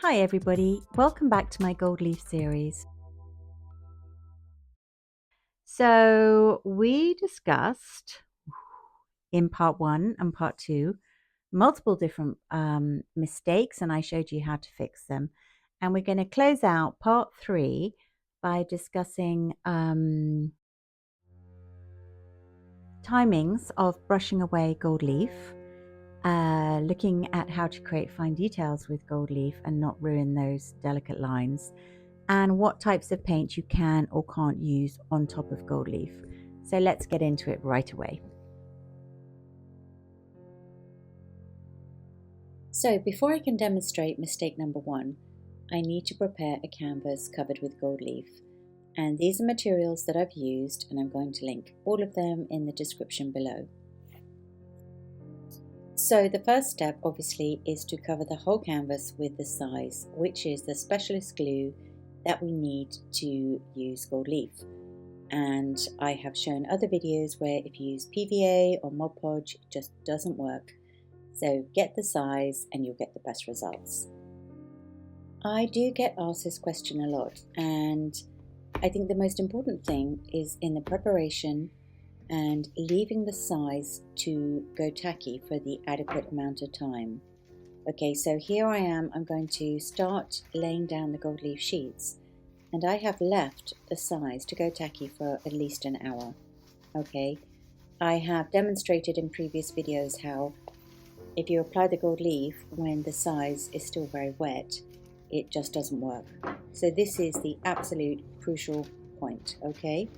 Hi everybody, welcome back to my Gold Leaf series. So we discussed in part 1 and part 2 multiple different mistakes, and I showed you how to fix them. And we're going to close out part 3 by discussing timings of brushing away gold leaf, looking at how to create fine details with gold leaf and not ruin those delicate lines, and what types of paint you can or can't use on top of gold leaf. So let's get into it right away. So before I can demonstrate mistake number 1, I need to prepare a canvas covered with gold leaf. And these are materials that I've used, and I'm going to link all of them in the description below. So the first step obviously is to cover the whole canvas with the size, which is the specialist glue that we need to use gold leaf. And I have shown other videos where if you use PVA or Mod Podge, it just doesn't work. So get the size and you'll get the best results. I do get asked this question a lot, and I think the most important thing is in the preparation and leaving the size to go tacky for the adequate amount of time. Okay, so here I am, I'm going to start laying down the gold leaf sheets, and I have left the size to go tacky for at least an hour. Okay, I have demonstrated in previous videos how if you apply the gold leaf when the size is still very wet, it just doesn't work. So this is the absolute crucial point, okay?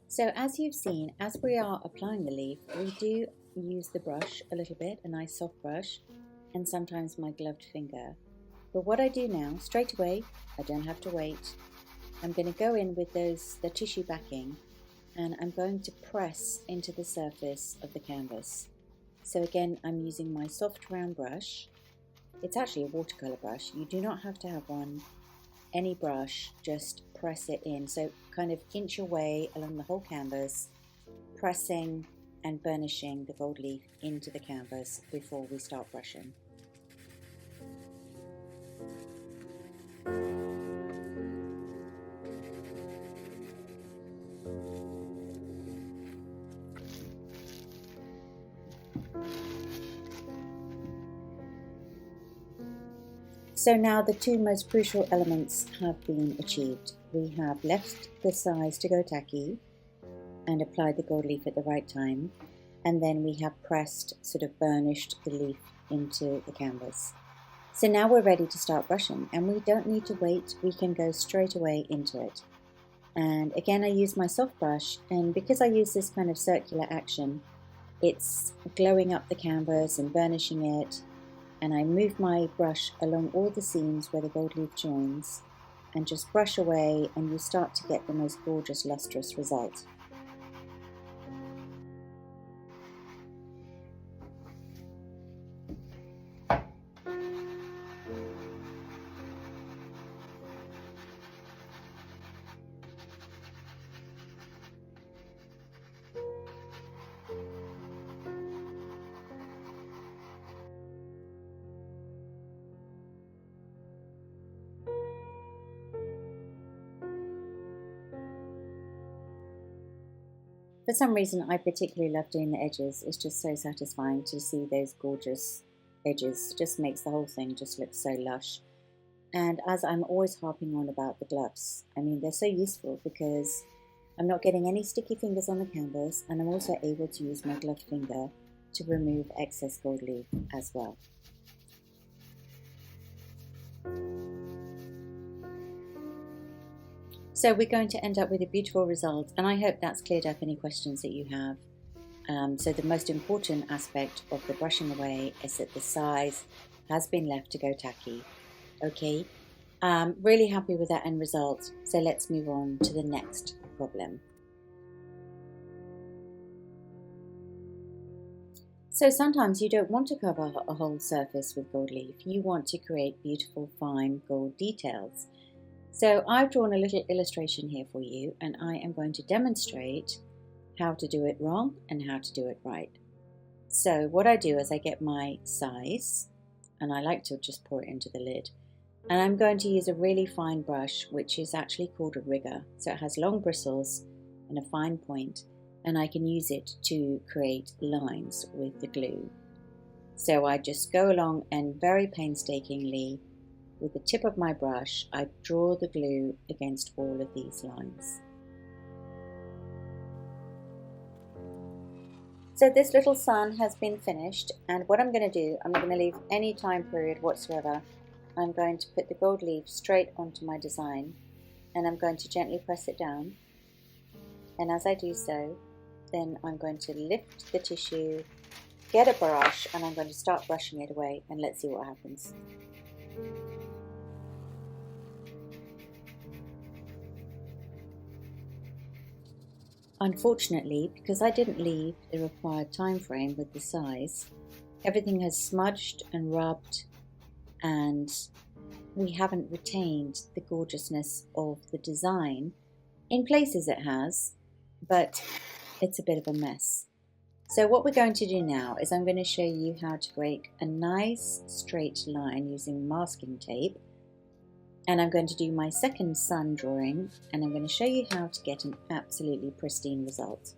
So as you've seen, as we are applying the leaf, we do use the brush a little bit, a nice soft brush, and sometimes my gloved finger. But what I do now, straight away, I don't have to wait, I'm going to go in with the tissue backing, and I'm going to press into the surface of the canvas. So again, I'm using my soft round brush. It's actually a watercolor brush. You do not have to have one. Any brush, just press it in. So kind of inch your way along the whole canvas, pressing and burnishing the gold leaf into the canvas before we start brushing. So now the two most crucial elements have been achieved. We have left the size to go tacky and applied the gold leaf at the right time, and then we have pressed, sort of burnished the leaf into the canvas. So now we're ready to start brushing, and we don't need to wait, we can go straight away into it. And again, I use my soft brush, and because I use this kind of circular action, it's glowing up the canvas and burnishing it, and I move my brush along all the seams where the gold leaf joins and just brush away, and you start to get the most gorgeous lustrous result. For some reason, I particularly love doing the edges. It's just so satisfying to see those gorgeous edges. It just makes the whole thing just look so lush. And as I'm always harping on about the gloves, I mean, they're so useful because I'm not getting any sticky fingers on the canvas, and I'm also able to use my gloved finger to remove excess gold leaf as well. So we're going to end up with a beautiful result, and I hope that's cleared up any questions that you have. So the most important aspect of the brushing away is that the size has been left to go tacky. Okay, Really happy with that end result, so let's move on to the next problem. So sometimes you don't want to cover a whole surface with gold leaf, you want to create beautiful fine gold details. So I've drawn a little illustration here for you, and I am going to demonstrate how to do it wrong and how to do it right. So what I do is I get my size, and I like to just pour it into the lid, and I'm going to use a really fine brush, which is actually called a rigger. So it has long bristles and a fine point, and I can use it to create lines with the glue. So I just go along and very painstakingly, with the tip of my brush, I draw the glue against all of these lines. So this little sun has been finished, and what I'm going to do, I'm not going to leave any time period whatsoever. I'm going to put the gold leaf straight onto my design, and I'm going to gently press it down, and as I do so, then I'm going to lift the tissue, get a brush, and I'm going to start brushing it away, and let's see what happens. Unfortunately, because I didn't leave the required time frame with the size, everything has smudged and rubbed, and we haven't retained the gorgeousness of the design. In places it has, but it's a bit of a mess. So what we're going to do now is I'm going to show you how to break a nice straight line using masking tape. And I'm going to do my second sun drawing, and I'm going to show you how to get an absolutely pristine result.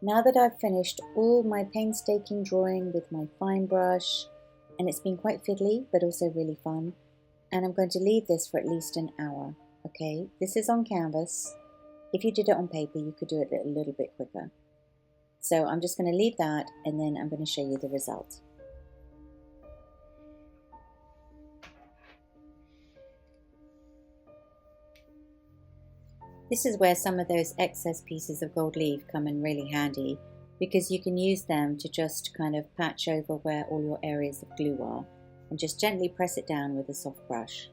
Now that I've finished all my painstaking drawing with my fine brush, and it's been quite fiddly but also really fun, and I'm going to leave this for at least an hour. Okay, this is on canvas. If you did it on paper, you could do it a little bit quicker. So I'm just going to leave that, and then I'm going to show you the result. This is where some of those excess pieces of gold leaf come in really handy, because you can use them to just kind of patch over where all your areas of glue are, and just gently press it down with a soft brush.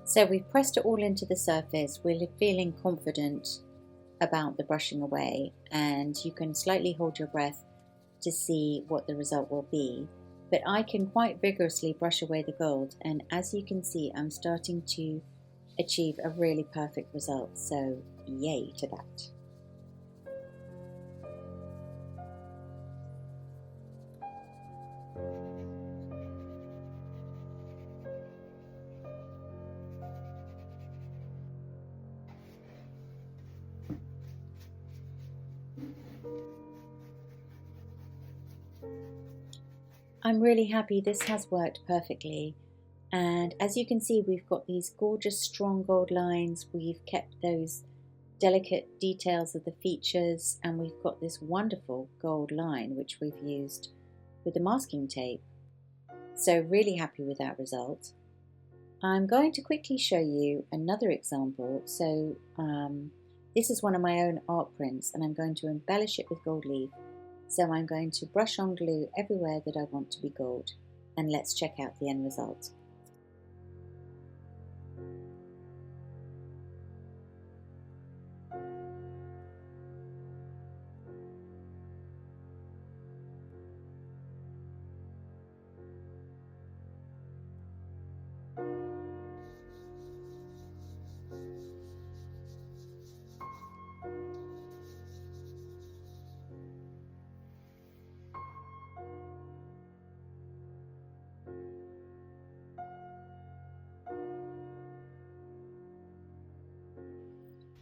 So we've pressed it all into the surface. We're feeling confident about the brushing away, and you can slightly hold your breath to see what the result will be. But I can quite vigorously brush away the gold, and as you can see, I'm starting to achieve a really perfect result. So yay to that. I'm really happy this has worked perfectly, and as you can see, we've got these gorgeous strong gold lines. We've kept those delicate details of the features, and we've got this wonderful gold line which we've used with the masking tape. So really happy with that result. I'm going to quickly show you another example. So this is one of my own art prints, and I'm going to embellish it with gold leaf. So I'm going to brush on glue everywhere that I want to be gold, and let's check out the end result.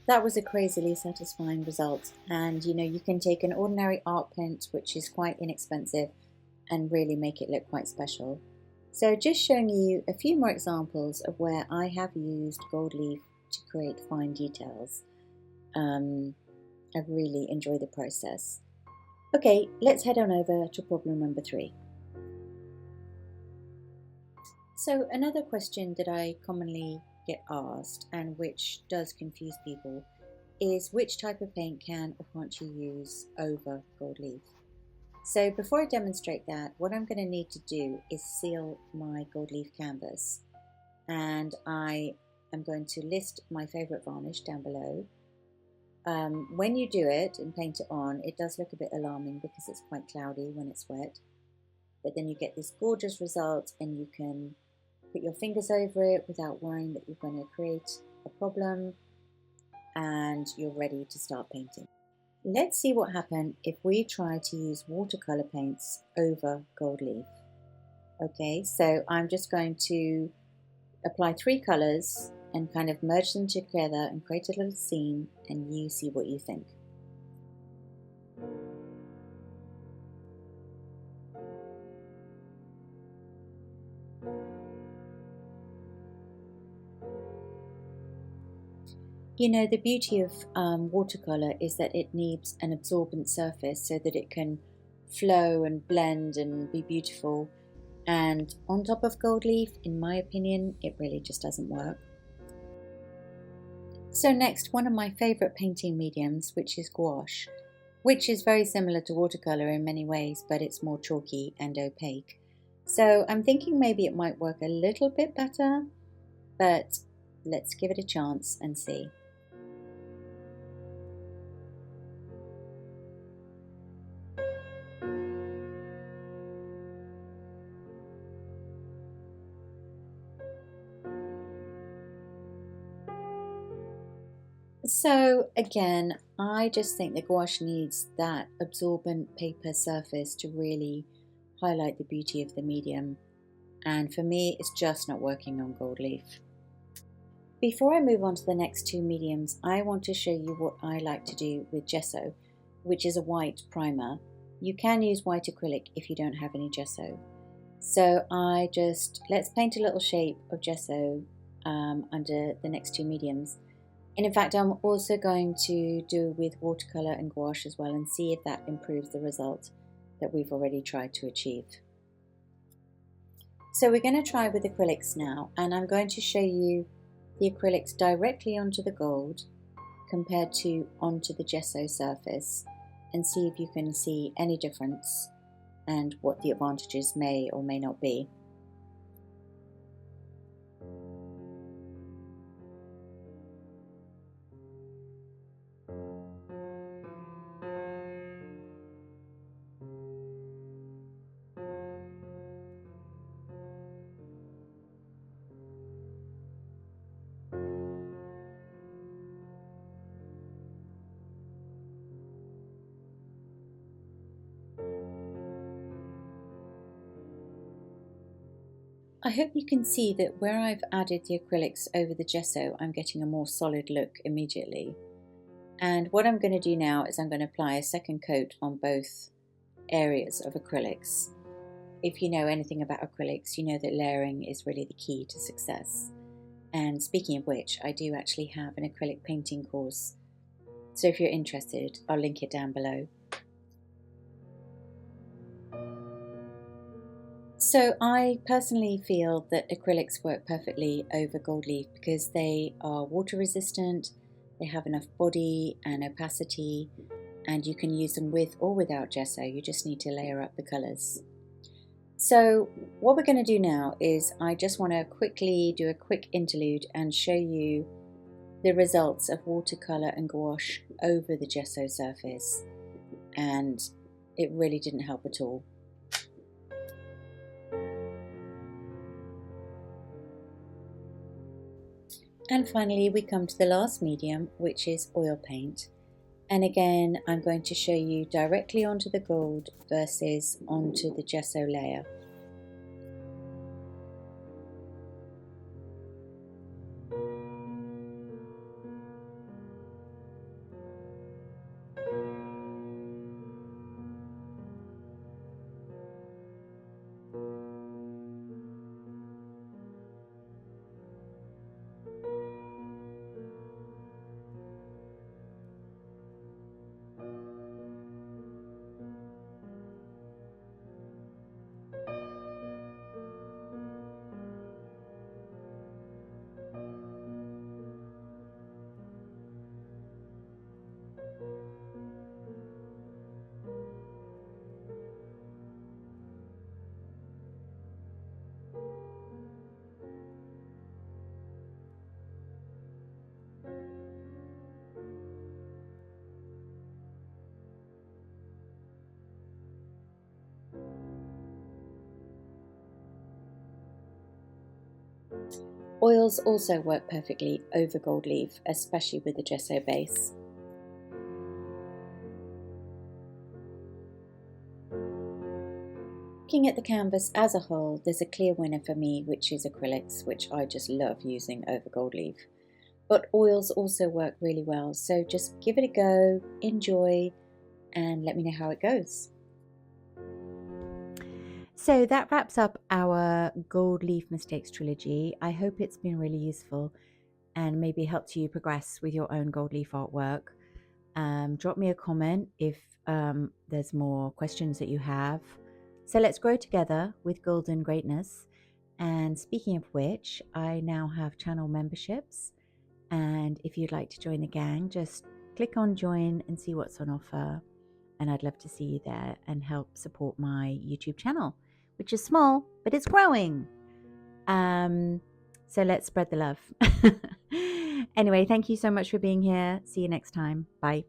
That was a crazily satisfying result, and you can take an ordinary art paint, which is quite inexpensive, and really make it look quite special. So just showing you a few more examples of where I have used gold leaf to create fine details. I really enjoy the process. Okay, let's head on over to problem number 3. So another question that I commonly get asked, and which does confuse people, is which type of paint can or can't you use over gold leaf? So before I demonstrate that, what I'm going to need to do is seal my gold leaf canvas, and I am going to list my favourite varnish down below. When you do it and paint it on, it does look a bit alarming because it's quite cloudy when it's wet, but then you get this gorgeous result and you can put your fingers over it without worrying that you're going to create a problem, and you're ready to start painting. Let's see what happens if we try to use watercolour paints over gold leaf. Okay, so I'm just going to apply 3 colours and kind of merge them together and create a little scene, and you see what you think. The beauty of watercolour is that it needs an absorbent surface so that it can flow and blend and be beautiful. And on top of gold leaf, in my opinion, it really just doesn't work. So next, one of my favourite painting mediums, which is gouache, which is very similar to watercolour in many ways, but it's more chalky and opaque. So I'm thinking maybe it might work a little bit better, but let's give it a chance and see. So again, I just think the gouache needs that absorbent paper surface to really highlight the beauty of the medium. And for me, it's just not working on gold leaf. Before I move on to the next 2 mediums, I want to show you what I like to do with gesso, which is a white primer. You can use white acrylic if you don't have any gesso. So let's paint a little shape of gesso under the next 2 mediums. And in fact, I'm also going to do with watercolour and gouache as well, and see if that improves the result that we've already tried to achieve. So we're going to try with acrylics now, and I'm going to show you the acrylics directly onto the gold compared to onto the gesso surface, and see if you can see any difference and what the advantages may or may not be. I hope you can see that where I've added the acrylics over the gesso, I'm getting a more solid look immediately. And what I'm going to do now is I'm going to apply a second coat on both areas of acrylics. If you know anything about acrylics, you know that layering is really the key to success. And speaking of which, I do actually have an acrylic painting course. So if you're interested, I'll link it down below. So I personally feel that acrylics work perfectly over gold leaf because they are water resistant, they have enough body and opacity, and you can use them with or without gesso. You just need to layer up the colours. So what we're going to do now is I just want to quickly do a quick interlude and show you the results of watercolour and gouache over the gesso surface, and it really didn't help at all. And finally we come to the last medium, which is oil paint. And again, I'm going to show you directly onto the gold versus onto the gesso layer. Oils also work perfectly over gold leaf, especially with the gesso base. Looking at the canvas as a whole, there's a clear winner for me, which is acrylics, which I just love using over gold leaf. But oils also work really well, so just give it a go, enjoy, and let me know how it goes. So that wraps up our Gold-Leaf Mistakes Trilogy. I hope it's been really useful and maybe helped you progress with your own gold leaf artwork. Drop me a comment if there's more questions that you have. So let's grow together with golden greatness. And speaking of which, I now have channel memberships. And if you'd like to join the gang, just click on join and see what's on offer. And I'd love to see you there and help support my YouTube channel, which is small, but it's growing. So let's spread the love. Anyway, thank you so much for being here. See you next time. Bye.